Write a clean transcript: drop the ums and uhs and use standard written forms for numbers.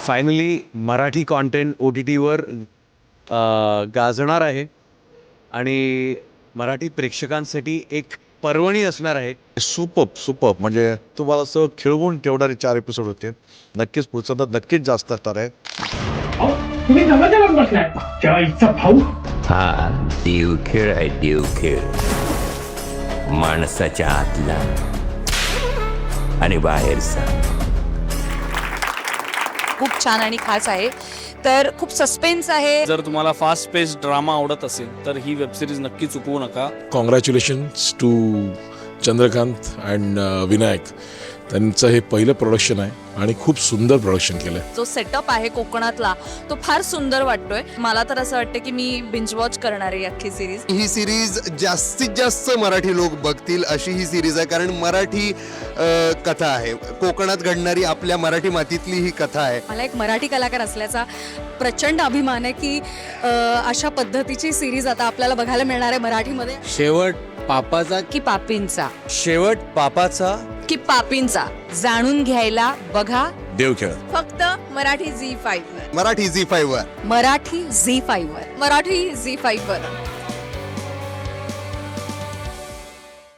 Finally Marathi content OTTवर गाजणार आहे आणि मराठी प्रेक्षकांसाठी एक पर्वणी असणार आहे. सुपर म्हणजे तुम्हाला असं खिळवून ठेवणारे 4 एपिसोड होते. नक्कीच पुढचा तर नक्कीच जास्त असणार आहे. तुम्ही जवळच्या लावून बसलाय चाईचा भाऊ. हा देवखेळ आहे, देवखेळ. माणसाच्या आतला आणि बाहेरचा. खूप छान आणि खास आहे. तर खूप सस्पेन्स आहे. जर तुम्हाला फास्ट पेस ड्रामा आवडत असेल तर ही वेबसिरीज नक्की चुकवू नका. Congratulations to Chandrakant and Vinayak. त्यांचं हे पहिलं प्रोडक्शन आहे आणि खूप सुंदर प्रोडक्शन केलं आहे. जो सेटअप आहे कोकणातला तो फार सुंदर वाटतोय. मला तर असं वाटतं की मी बिंज वॉच करणार आहे अख्खी सिरीज. ही सिरीज जास्तीत जास्त मराठी लोक बघतील अशी ही सिरीज आहे, कारण मराठी कथा आहे, कोकणात घडणारी आपल्या मराठी मातीतली ही कथा आहे. मला एक मराठी कलाकार असल्याचा प्रचंड अभिमान आहे की अशा पद्धतीची सिरीज आता आपल्याला बघायला मिळणार आहे मराठीमध्ये. शेवट पापाचा की पापींचा शेवट पापाचा की पापींचा जाणून घ्यायला बघा देवखेळ. फक्त मराठी झी 5 वर. मराठी झी 5 वर. मराठी झी 5 वर. मराठी झी 5 वर.